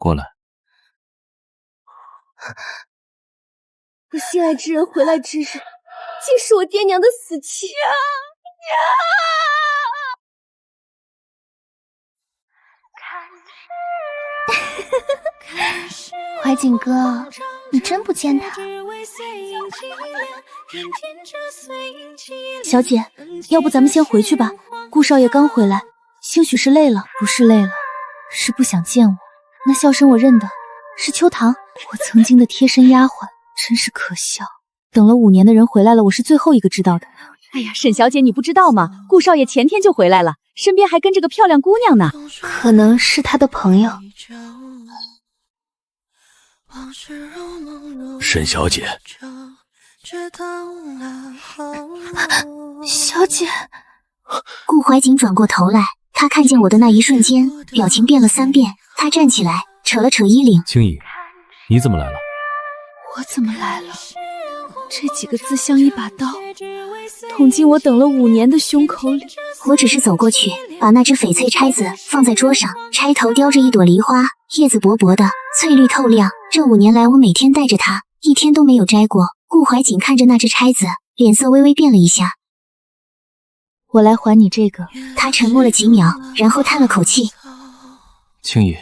过来。我心爱之人回来之日，竟是我爹娘的死期！怀瑾哥，你真不见他。小姐，要不咱们先回去吧。顾少爷刚回来，兴许是累了。不是累了，是不想见我。那笑声我认得，是秋棠，我曾经的贴身丫鬟，真是可笑。等了5年的人回来了，我是最后一个知道的。哎呀，沈小姐你不知道吗？顾少爷前天就回来了，身边还跟着个漂亮姑娘呢。可能是他的朋友。沈小姐，小姐。顾怀瑾转过头来，他看见我的那一瞬间，表情变了3变。他站起来，扯了扯衣领。青怡，你怎么来了？我怎么来了？这几个字像一把刀，捅进我等了5年的胸口里。我只是走过去，把那只翡翠钗子放在桌上，钗头雕着一朵梨花，叶子薄薄的，翠绿透亮。这5年来，我每天带着它，一天都没有摘过。顾怀瑾看着那只钗子，脸色微微变了一下。我来还你这个。他沉默了几秒，然后叹了口气。青怡，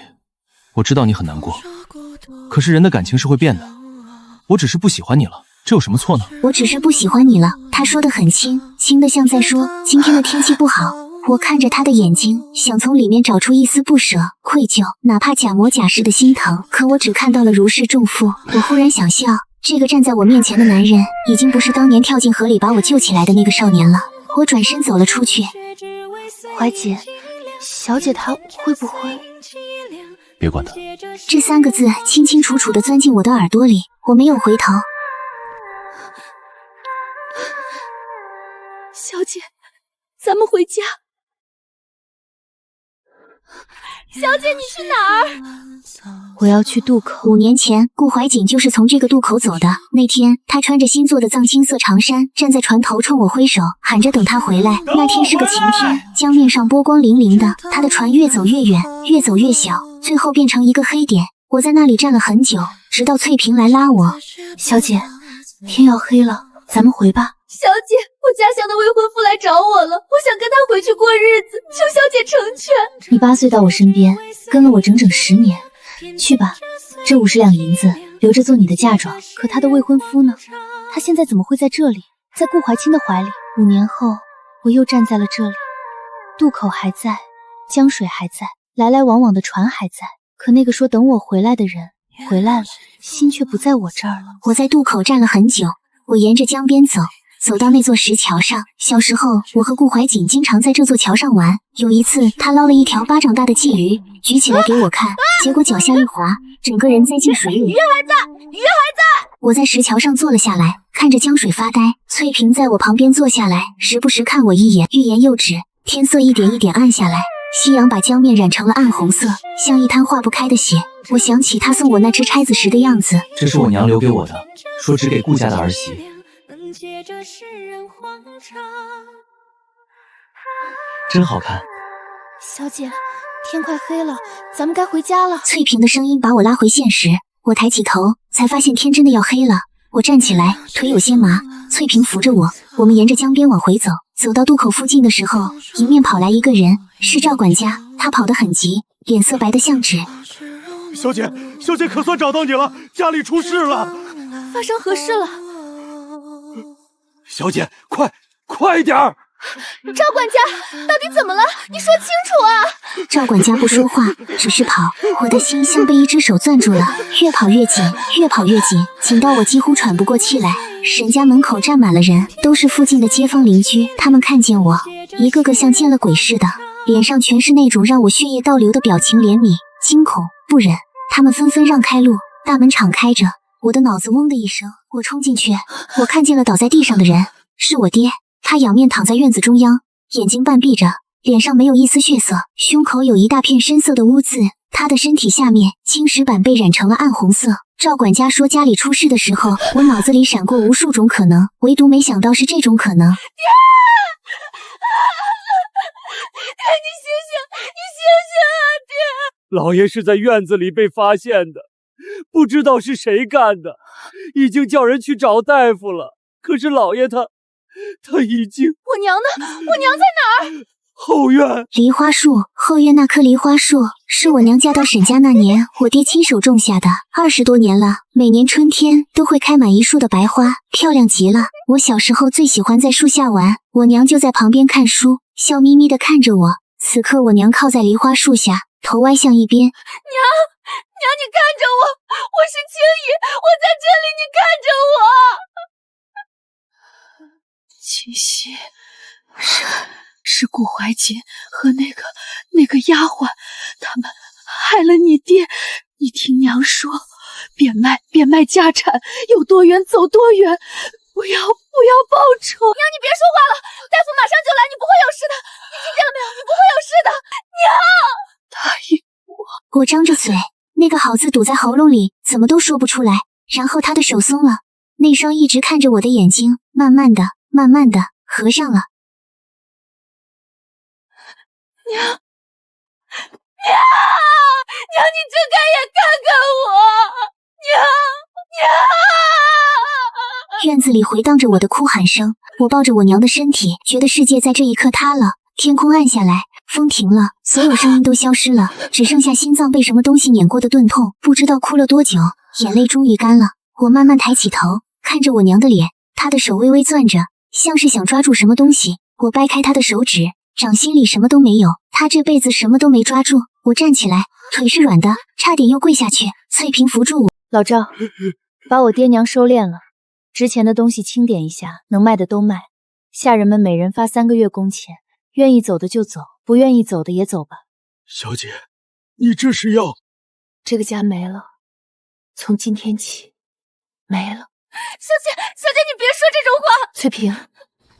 我知道你很难过，可是人的感情是会变的。我只是不喜欢你了，这有什么错呢？我只是不喜欢你了。他说得很轻，轻得像在说今天的天气不好。我看着他的眼睛，想从里面找出一丝不舍、愧疚，哪怕假模假式的心疼，可我只看到了如释重负。我忽然想笑，这个站在我面前的男人，已经不是当年跳进河里把我救起来的那个少年了。我转身走了出去。怀瑾，小姐她会不会……别管他。这3个字清清楚楚地钻进我的耳朵里，我没有回头。小姐，咱们回家。小姐，你去哪儿？我要去渡口。5年前，顾怀瑾就是从这个渡口走的。那天，他穿着新做的藏青色长衫，站在船头冲我挥手，喊着等他回来。那天是个晴天，江面上波光粼粼的，他的船越走越远，越走越小，最后变成一个黑点。我在那里站了很久，直到翠萍来拉我。小姐，天要黑了，咱们回吧。小姐，我家乡的未婚夫来找我了，我想跟他回去过日子，求小姐成全。你8岁到我身边，跟了我整整10年。去吧，这50两银子留着做你的嫁妆。可他的未婚夫呢？他现在怎么会在这里？在顾怀清的怀里。5年后，我又站在了这里，渡口还在，江水还在，来来往往的船还在，可那个说等我回来的人回来了，心却不在我这儿了。我在渡口站了很久，我沿着江边走，走到那座石桥上。小时候，我和顾怀瑾经常在这座桥上玩。有一次，他捞了一条巴掌大的鲫鱼，举起来给我看，结果脚下一滑，整个人栽进水里。鱼还在，鱼还在！我在石桥上坐了下来，看着江水发呆。翠萍在我旁边坐下来，时不时看我一眼，欲言又止。天色一点一点暗下来，夕阳把江面染成了暗红色，像一滩化不开的血。我想起他送我那只钗子时的样子。这是我娘留给我的，说只给顾家的儿媳。真好看。小姐，天快黑了，咱们该回家了。翠萍的声音把我拉回现实，我抬起头，才发现天真的要黑了。我站起来，腿有些麻，翠萍扶着我，我们沿着江边往回走。走到渡口附近的时候，迎面跑来一个人，是赵管家。他跑得很急，脸色白得像纸。小姐，小姐，可算找到你了，家里出事了。发生何事了？小姐，快点儿！赵管家，到底怎么了？你说清楚啊！赵管家不说话，只是跑。我的心像被一只手攥住了，越跑越紧，越跑越紧，紧到我几乎喘不过气来。沈家门口站满了人，都是附近的街坊邻居。他们看见我，一个个像见了鬼似的，脸上全是那种让我血液倒流的表情，怜悯、惊恐、不忍。他们纷纷让开路，大门敞开着。我的脑子嗡的一声，我冲进去，我看见了倒在地上的人，是我爹。他仰面躺在院子中央，眼睛半闭着，脸上没有一丝血色，胸口有一大片深色的污渍。他的身体下面青石板被染成了暗红色。赵管家说家里出事的时候，我脑子里闪过无数种可能，唯独没想到是这种可能。爹，你醒醒，你醒醒啊，爹！老爷是在院子里被发现的，不知道是谁干的，已经叫人去找大夫了。可是老爷他已经……我娘呢？我娘在哪儿？后院梨花树后院那棵梨花树是我娘嫁到沈家那年我爹亲手种下的，20多年了，每年春天都会开满一树的白花，漂亮极了。我小时候最喜欢在树下玩，我娘就在旁边看书，笑眯眯地看着我。此刻我娘靠在梨花树下，头歪向一边。娘，你看着我，我是青雨，我在这里，你看着我。七夕，是顾怀瑾和那个丫鬟，他们害了你爹。你听娘说，变卖家产，有多远走多远，不要报仇。娘，你别说话了，大夫马上就来，你不会有事的，你听见了没有？你不会有事的，娘。答应我张着嘴，那个好字堵在喉咙里，怎么都说不出来。然后他的手松了，那双一直看着我的眼睛慢慢的合上了。娘，你睁开眼看看我，娘。院子里回荡着我的哭喊声，我抱着我娘的身体，觉得世界在这一刻塌了，天空暗下来，风停了，所有声音都消失了，只剩下心脏被什么东西碾过的钝痛。不知道哭了多久，眼泪终于干了。我慢慢抬起头，看着我娘的脸，她的手微微攥着，像是想抓住什么东西。我掰开她的手指，掌心里什么都没有，她这辈子什么都没抓住。我站起来，腿是软的，差点又跪下去。翠萍扶住我。老赵，把我爹娘收敛了，值钱的东西清点一下，能卖的都卖。下人们每人发3个月工钱，愿意走的就走，不愿意走的也走吧。小姐，你这是要……这个家没了，从今天起没了。小姐，你别说这种话。翠萍，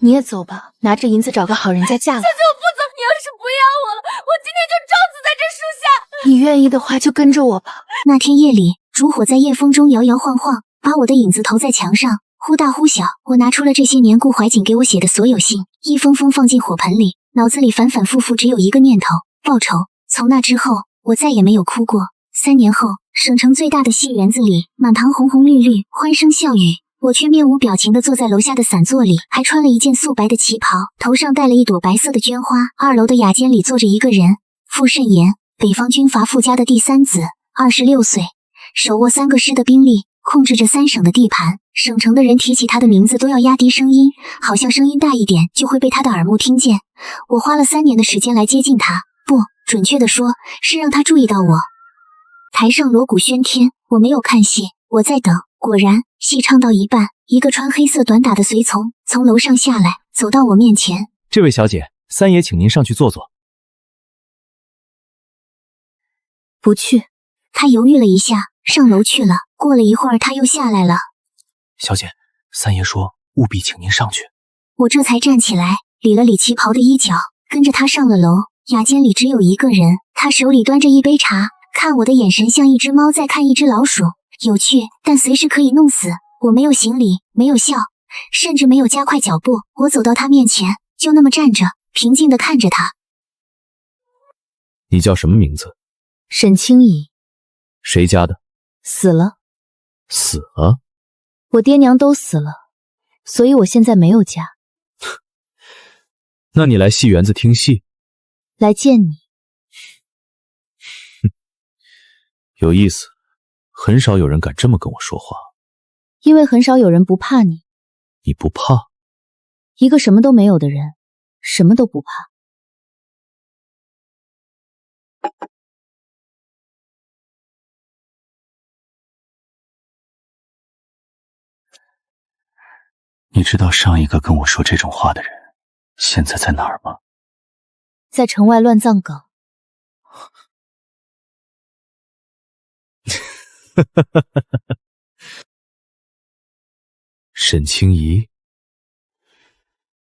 你也走吧，拿着银子找个好人家嫁了。小姐，我不走，你要是不要我了，我今天就撞死在这树下。你愿意的话就跟着我吧。那天夜里，烛火在夜风中摇摇晃晃，把我的影子投在墙上，忽大忽小。我拿出了这些年顾怀瑾给我写的所有信，一封封放进火盆里，脑子里反反复复只有一个念头：报仇。从那之后，我再也没有哭过。3年后，省城最大的戏园子里，满堂红红绿绿，欢声笑语。我却面无表情地坐在楼下的散座里，还穿了一件素白的旗袍，头上戴了一朵白色的绢花。2楼的雅间里坐着一个人，傅慎言，北方军阀傅家的第3子，26岁，手握3个师的兵力，控制着3省的地盘。省城的人提起他的名字都要压低声音，好像声音大一点就会被他的耳目听见。我花了3年的时间来接近他，不，准确地说是让他注意到我。台上锣鼓喧天，我没有看戏，我在等。果然，戏唱到一半，一个穿黑色短打的随从从楼上下来，走到我面前。这位小姐，三爷请您上去坐坐。不去。他犹豫了一下，上楼去了。过了一会儿，他又下来了。小姐，三爷说务必请您上去。我这才站起来，理了理旗袍的衣角，跟着他上了楼。雅间里只有一个人，他手里端着一杯茶，看我的眼神像一只猫在看一只老鼠，有趣，但随时可以弄死。我没有行礼，没有笑，甚至没有加快脚步。我走到他面前，就那么站着，平静地看着他。你叫什么名字？沈清怡。谁家的？死了。死了？我爹娘都死了，所以我现在没有家。那你来戏园子听戏？来见你。有意思，很少有人敢这么跟我说话。因为很少有人不怕你。你不怕？一个什么都没有的人，什么都不怕。你知道上一个跟我说这种话的人现在在哪儿吗？在城外乱葬岗。沈清怡，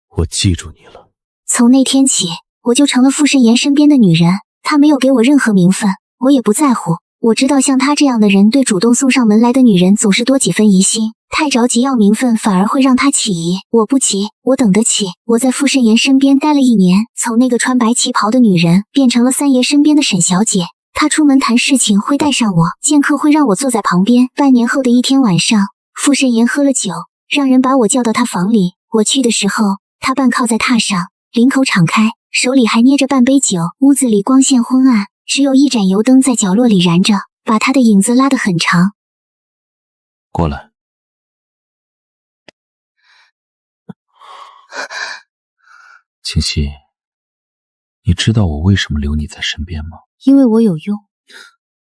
我记住你了。从那天起，我就成了傅慎言身边的女人。他没有给我任何名分，我也不在乎。我知道像他这样的人对主动送上门来的女人总是多几分疑心，太着急要名分反而会让他起疑。我不急，我等得起。我在傅慎言身边待了1年，从那个穿白旗袍的女人变成了三爷身边的沈小姐。他出门谈事情会带上我，见客会让我坐在旁边。半年后的一天晚上，傅慎言喝了酒，让人把我叫到他房里。我去的时候，他半靠在榻上，领口敞开，手里还捏着半杯酒。屋子里光线昏暗，只有一盏油灯在角落里燃着，把他的影子拉得很长。过来。清溪，你知道我为什么留你在身边吗？因为我有用。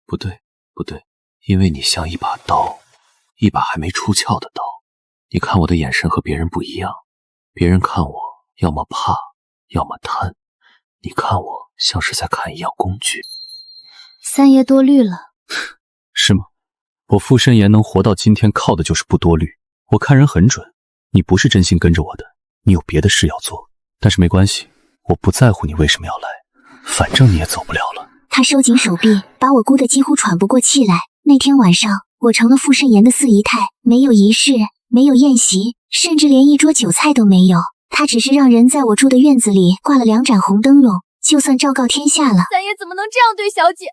不对，不对，因为你像一把刀，一把还没出鞘的刀。你看我的眼神和别人不一样，别人看我要么怕，要么贪，你看我像是在看一样工具。三爷多虑了。是吗？我傅慎言能活到今天，靠的就是不多虑。我看人很准，你不是真心跟着我的，你有别的事要做。但是没关系，我不在乎你为什么要来，反正你也走不了了。他收紧手臂，把我箍得几乎喘不过气来。那天晚上，我成了傅慎言的四姨太，没有仪式，没有宴席，甚至连一桌酒菜都没有。他只是让人在我住的院子里挂了2盏红灯笼，就算昭告天下了。三爷怎么能这样对小姐？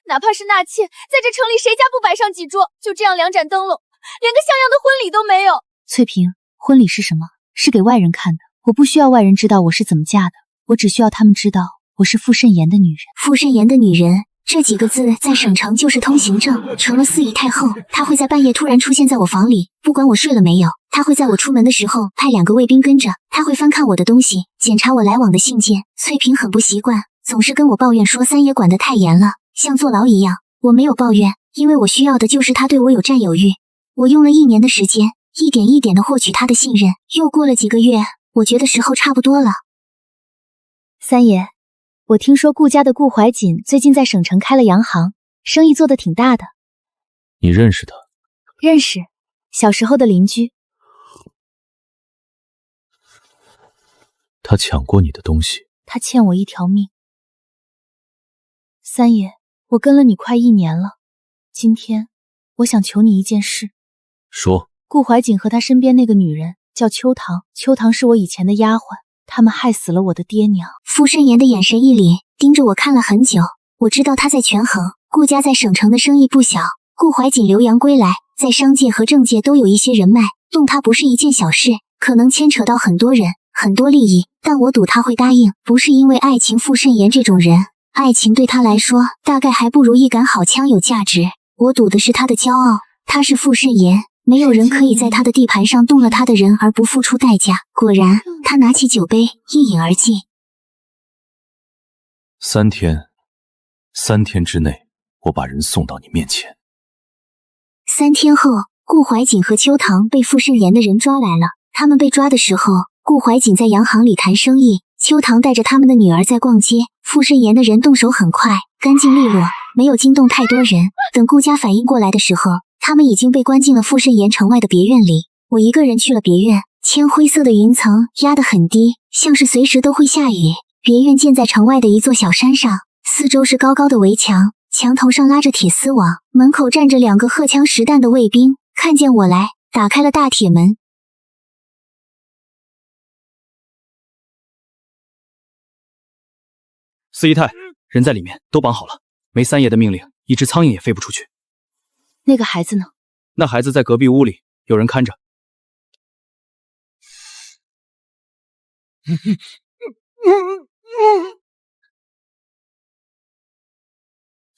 哪怕是纳妾，在这城里谁家不摆上几桌？就这样2盏灯笼，连个像样的婚礼都没有。翠萍，婚礼是什么？是给外人看的。我不需要外人知道我是怎么嫁的，我只需要他们知道我是傅慎言的女人。傅慎言的女人这几个字在省城就是通行证。成了四姨太后，她会在半夜突然出现在我房里，不管我睡了没有，她会在我出门的时候派2个卫兵跟着，她会翻看我的东西，检查我来往的信件。翠萍很不习惯，总是跟我抱怨说三爷管得太严了，像坐牢一样。我没有抱怨，因为我需要的就是他对我有占有欲。我用了1年的时间，一点一点地获取他的信任。又过了几个月，我觉得时候差不多了。三爷，我听说顾家的顾怀瑾最近在省城开了洋行，生意做得挺大的。你认识他？认识，小时候的邻居。他抢过你的东西。他欠我一条命。三爷，我跟了你快1年了，今天我想求你一件事。说。顾怀瑾和他身边那个女人叫秋棠，秋棠是我以前的丫鬟，他们害死了我的爹娘。傅慎言的眼神一凛，盯着我看了很久。我知道他在权衡，顾家在省城的生意不小，顾怀瑾留洋归来，在商界和政界都有一些人脉，动他不是一件小事，可能牵扯到很多人，很多利益。但我赌他会答应，不是因为爱情傅慎言这种人，爱情对他来说大概还不如一杆好枪有价值。我赌的是他的骄傲，他是傅慎言，没有人可以在他的地盘上动了他的人而不付出代价。果然，他拿起酒杯一饮而尽。3天之内，我把人送到你面前。3天后，顾怀瑾和秋棠被傅慎言的人抓来了。他们被抓的时候，顾怀瑾在洋行里谈生意，秋棠带着他们的女儿在逛街。傅慎言的人动手很快，干净利落，没有惊动太多人。等顾家反应过来的时候，他们已经被关进了傅慎言城外的别院里。我一个人去了别院，铅灰色的云层压得很低，像是随时都会下雨。别院建在城外的一座小山上，四周是高高的围墙，墙头上拉着铁丝网，门口站着2个荷枪实弹的卫兵。看见我来，打开了大铁门。四姨太，人在里面，都绑好了。没三爷的命令，一只苍蝇也飞不出去。那个孩子呢？那孩子在隔壁屋里，有人看着。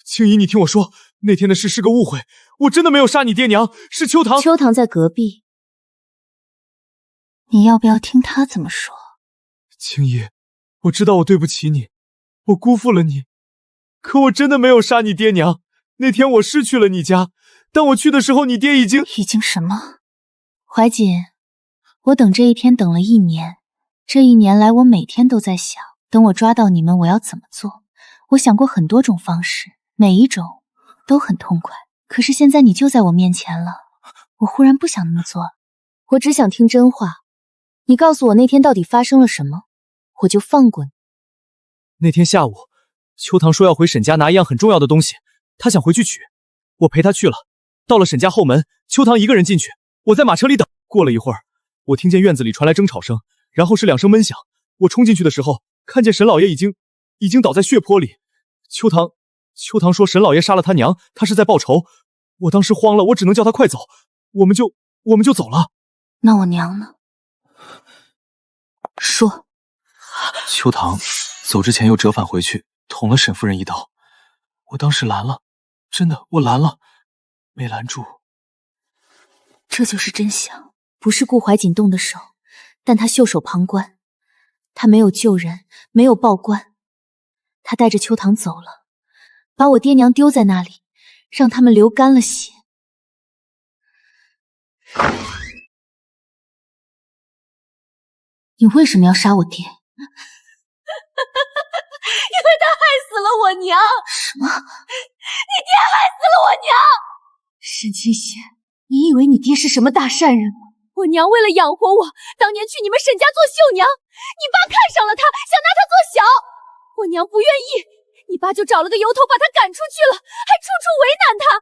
青姨，你听我说，那天的事是个误会，我真的没有杀你爹娘，是秋棠。秋棠在隔壁，你要不要听他怎么说？青姨，我知道我对不起你，我辜负了你，可我真的没有杀你爹娘。那天我失去了你家，当我去的时候，你爹已经什么？怀瑾，我等这一天等了1年，这1年来我每天都在想，等我抓到你们我要怎么做。我想过很多种方式，每一种都很痛快，可是现在你就在我面前了，我忽然不想那么做了。我只想听真话，你告诉我那天到底发生了什么，我就放过你。那天下午，秋棠说要回沈家拿一样很重要的东西，她想回去取，我陪她去了。到了沈家后门，秋棠一个人进去，我在马车里等。过了一会儿，我听见院子里传来争吵声，然后是2声闷响。我冲进去的时候，看见沈老爷已经倒在血泊里。秋秋堂说沈老爷杀了他娘，他是在报仇。我当时慌了，我只能叫他快走，我们就走了。那我娘呢？说。秋堂走之前又折返回去，捅了沈夫人一刀。我当时拦了，真的，我拦了，没拦住。这就是真相。不是顾怀瑾动的手，但他袖手旁观，他没有救人，没有报官，他带着秋堂走了，把我爹娘丢在那里，让他们流干了血。你为什么要杀我爹？因为他害死了我娘。什么？你爹害死了我娘！沈清溪，你以为你爹是什么大善人吗？我娘为了养活我，当年去你们沈家做绣娘，你爸看上了她，想拿她做小，我娘不愿意，你爸就找了个由头把她赶出去了，还处处为难她。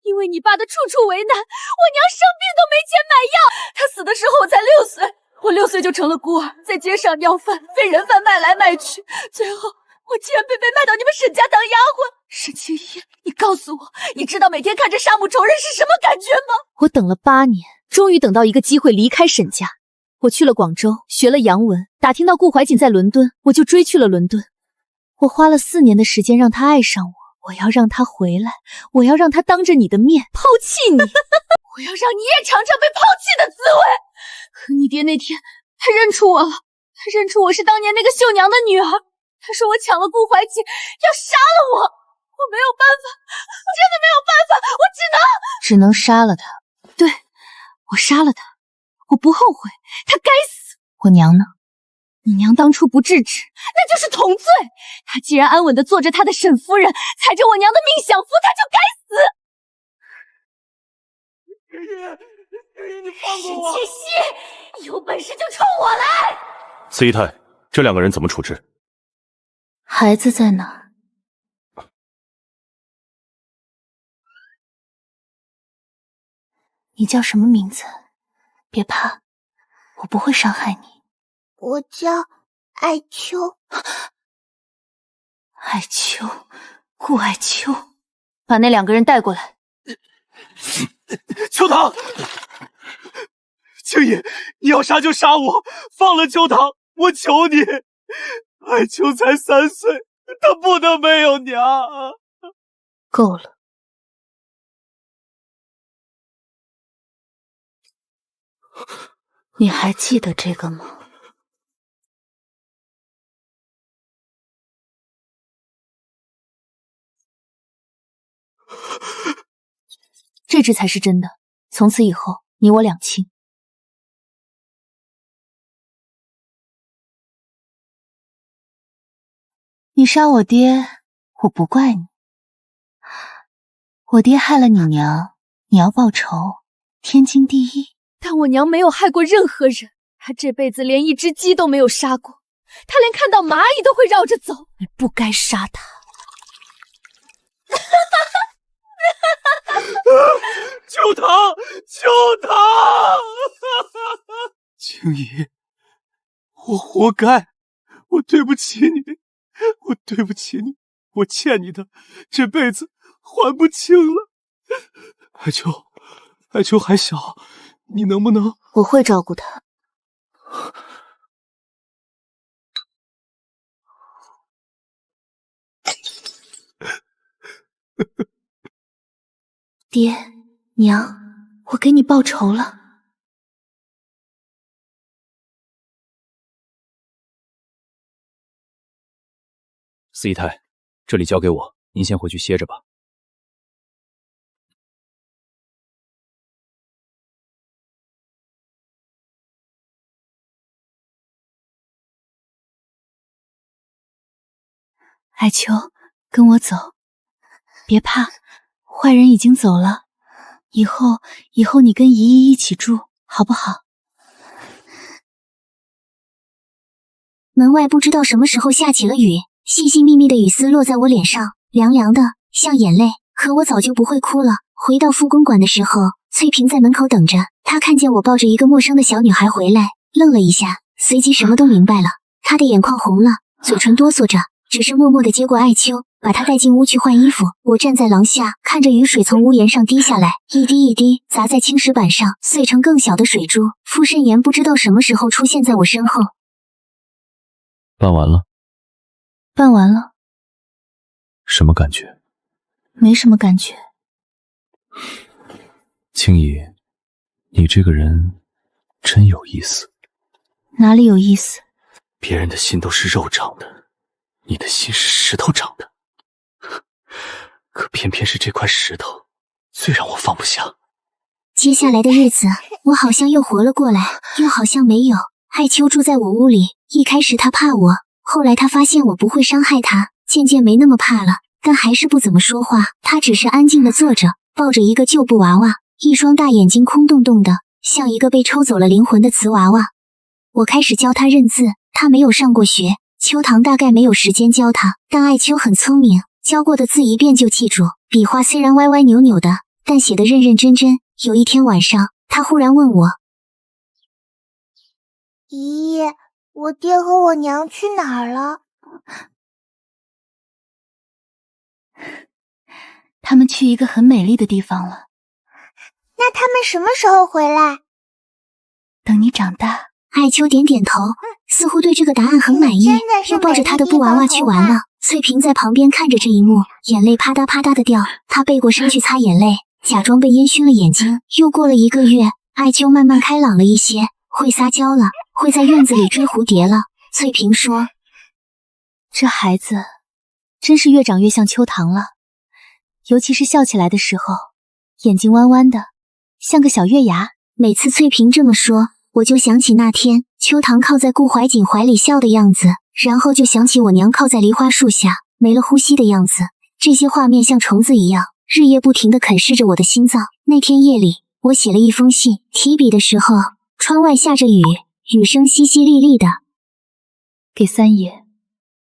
因为你爸的处处为难，我娘生病都没钱买药，她死的时候我才6岁，我6岁就成了孤儿，在街上要饭，被人贩卖来卖去，最后我竟然被卖到你们沈家当丫鬟。沈清怡，你告诉我，你知道每天看着杀母仇人是什么感觉吗？我等了8年，终于等到一个机会离开沈家。我去了广州，学了洋文，打听到顾怀瑾在伦敦，我就追去了伦敦。我花了4年的时间让他爱上我，我要让他回来，我要让他当着你的面抛弃你，我要让你也尝尝被抛弃的滋味。可你爹那天他认出我了，他认出我是当年那个绣娘的女儿，他说我抢了顾怀瑾，要杀了我。我没有办法，我真的没有办法，我只能杀了他。对，我杀了他，我不后悔，他该死。我娘呢？你娘当初不制止，那就是同罪。她既然安稳地做着她的沈夫人，踩着我娘的命享福，她就该死。爷爷，你放过我！沈七夕，有本事就冲我来！司仪太，这2个人怎么处置？孩子在哪儿？你叫什么名字？别怕，我不会伤害你。我叫艾秋。艾秋，顾艾秋，把那2个人带过来。秋堂，青姨，你要杀就杀我，放了秋堂，我求你。艾秋才3岁，她不能没有娘。够了。你还记得这个吗？这只才是真的，从此以后你我两清。你杀我爹，我不怪你。我爹害了你娘，你要报仇，天经地义。但我娘没有害过任何人，她这辈子连一只鸡都没有杀过，她连看到蚂蚁都会绕着走。你不该杀她。秋堂，秋堂，青姨，我活该，我对不起你，我对不起你，我欠你的，这辈子还不清了。艾秋，艾秋还小，你能不能……我会照顾她。爹娘，我给你报仇了。司仪太，这里交给我，您先回去歇着吧。艾秋，跟我走，别怕，坏人已经走了。以后你跟姨姨一起住，好不好？门外不知道什么时候下起了雨，细细密密的雨丝落在我脸上，凉凉的，像眼泪。可我早就不会哭了。回到副公馆的时候，翠萍在门口等着，她看见我抱着一个陌生的小女孩回来，愣了一下，随即什么都明白了。她的眼眶红了，嘴唇哆嗦着，只是默默地接过艾秋，把他带进屋去换衣服。我站在廊下，看着雨水从屋檐上滴下来，一滴一滴砸在青石板上，碎成更小的水珠。傅慎言不知道什么时候出现在我身后。办完了？办完了。什么感觉？没什么感觉。青怡，你这个人真有意思。哪里有意思？别人的心都是肉长的，你的心是石头长的。可偏偏是这块石头最让我放不下。接下来的日子，我好像又活了过来，又好像没有。艾秋住在我屋里，一开始他怕我，后来他发现我不会伤害他，渐渐没那么怕了，但还是不怎么说话。他只是安静地坐着，抱着一个旧布娃娃，一双大眼睛空洞洞的，像一个被抽走了灵魂的瓷娃娃。我开始教他认字，他没有上过学，秋堂大概没有时间教他，但艾秋很聪明，教过的字一遍就记住。笔画虽然歪歪扭扭的，但写得认认真真。有一天晚上，他忽然问我：姨，我爹和我娘去哪儿了？他们去一个很美丽的地方了。那他们什么时候回来？等你长大。艾秋点点头，似乎对这个答案很满意，又抱着他的布娃娃去玩了。翠萍在旁边看着这一幕，眼泪啪嗒啪嗒的掉。她背过身去擦眼泪，假装被烟熏了眼睛。又过了1个月，艾秋慢慢开朗了一些，会撒娇了，会在院子里追蝴蝶了。翠萍说：这孩子真是越长越像秋堂了，尤其是笑起来的时候，眼睛弯弯的，像个小月牙。每次翠萍这么说，我就想起那天秋堂靠在顾怀瑾怀里笑的样子，然后就想起我娘靠在梨花树下没了呼吸的样子。这些画面像虫子一样，日夜不停地啃噬着我的心脏。那天夜里，我写了一封信，提笔的时候，窗外下着雨，雨声淅淅沥沥的。给三爷，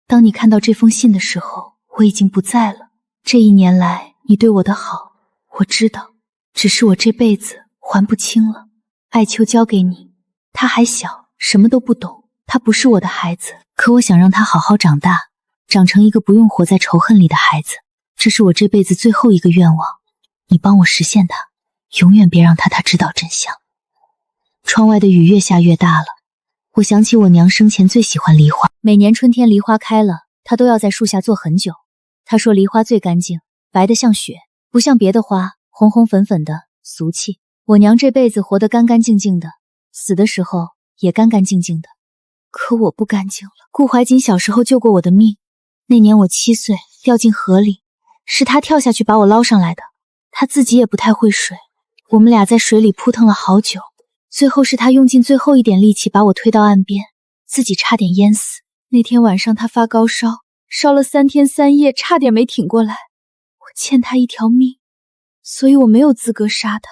当你看到这封信的时候，我已经不在了。这1年来，你对我的好，我知道，只是我这辈子还不清了。艾秋交给你，他还小，什么都不懂，他不是我的孩子，可我想让他好好长大，长成一个不用活在仇恨里的孩子。这是我这辈子最后一个愿望，你帮我实现它，永远别让他知道真相。窗外的雨越下越大了，我想起我娘生前最喜欢梨花，每年春天梨花开了，她都要在树下坐很久。她说梨花最干净，白得像雪，不像别的花红红粉粉的俗气。我娘这辈子活得干干净净的，死的时候也干干净净的，可我不干净了。顾怀瑾小时候救过我的命，那年我7岁，掉进河里，是他跳下去把我捞上来的。他自己也不太会水，我们俩在水里扑腾了好久，最后是他用尽最后一点力气把我推到岸边，自己差点淹死。那天晚上他发高烧，烧了3天3夜，差点没挺过来。我欠他一条命，所以我没有资格杀他，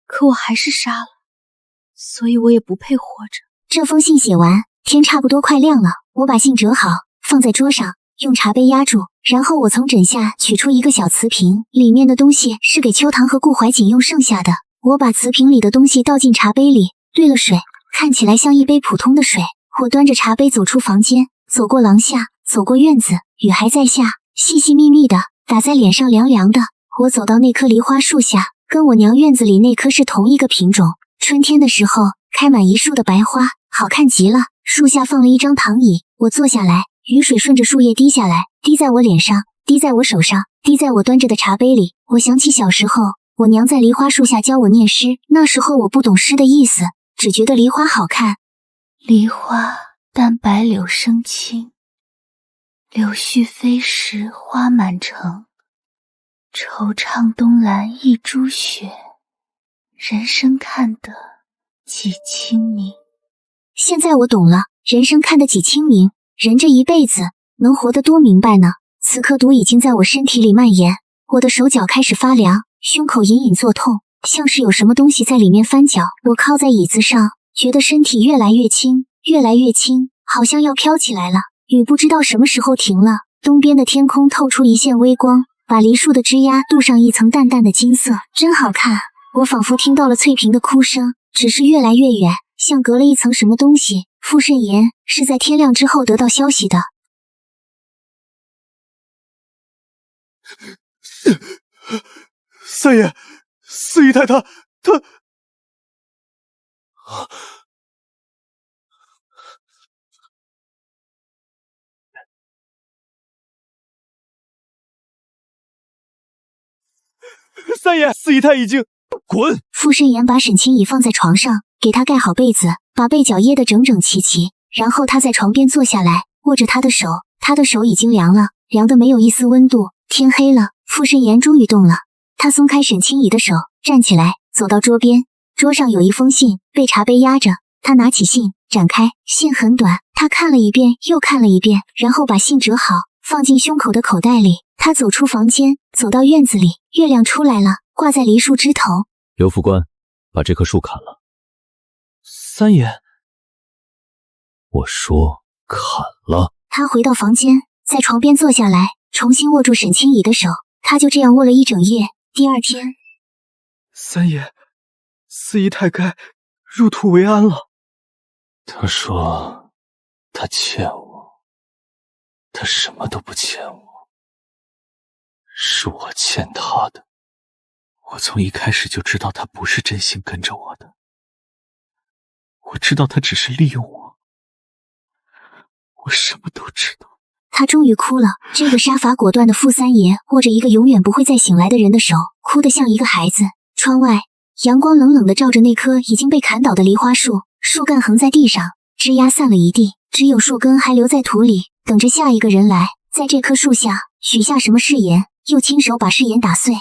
可我还是杀了，所以我也不配活着。这封信写完，天差不多快亮了，我把信折好，放在桌上，用茶杯压住，然后我从枕下取出一个小瓷瓶，里面的东西是给秋堂和顾怀瑾用剩下的。我把瓷瓶里的东西倒进茶杯里，兑了水，看起来像一杯普通的水。我端着茶杯走出房间，走过廊下，走过院子，雨还在下，细细密密的，打在脸上凉凉的。我走到那棵梨花树下，跟我娘院子里那棵是同一个品种，春天的时候开满一树的白花，好看极了。树下放了一张躺椅，我坐下来，雨水顺着树叶滴下来，滴在我脸上，滴在我手上，滴在我端着的茶杯里。我想起小时候，我娘在梨花树下教我念诗，那时候我不懂诗的意思，只觉得梨花好看。梨花淡白柳生青，柳絮飞时花满城。惆怅东栏一株雪，人生看得几清明。现在我懂了，人生看得几清明，人这一辈子能活得多明白呢。此刻毒已经在我身体里蔓延，我的手脚开始发凉，胸口隐隐作痛，像是有什么东西在里面翻搅。我靠在椅子上，觉得身体越来越轻，越来越轻，好像要飘起来了。雨不知道什么时候停了，东边的天空透出一线微光，把梨树的枝桠镀上一层淡淡的金色，真好看。我仿佛听到了翠萍的哭声，只是越来越远，像隔了一层什么东西。傅慎言是在天亮之后得到消息的。三爷，四姨太她……三爷，四姨太已经……滚！傅慎言把沈清怡放在床上，给她盖好被子，把被角掖得整整齐齐，然后他在床边坐下来，握着她的手，她的手已经凉了，凉得没有一丝温度。天黑了，傅慎言终于动了，他松开沈清怡的手，站起来，走到桌边，桌上有一封信，被茶杯压着。他拿起信，展开，信很短，他看了一遍又看了一遍，然后把信折好，放进胸口的口袋里。他走出房间，走到院子里，月亮出来了，挂在梨树枝头。刘副官，把这棵树砍了。三爷，我说砍了。他回到房间，在床边坐下来，重新握住沈清怡的手，他就这样握了一整夜。第二天，三爷，四姨太该入土为安了。他说他欠我，他什么都不欠我，是我欠他的。我从一开始就知道他不是真心跟着我的，我知道他只是利用我，我什么都知道。他终于哭了。这个杀伐果断的傅三爷握着一个永远不会再醒来的人的手，哭得像一个孩子。窗外，阳光冷冷地照着那棵已经被砍倒的梨花树，树干横在地上，枝桠散了一地，只有树根还留在土里，等着下一个人来，在这棵树下许下什么誓言，又亲手把誓言打碎。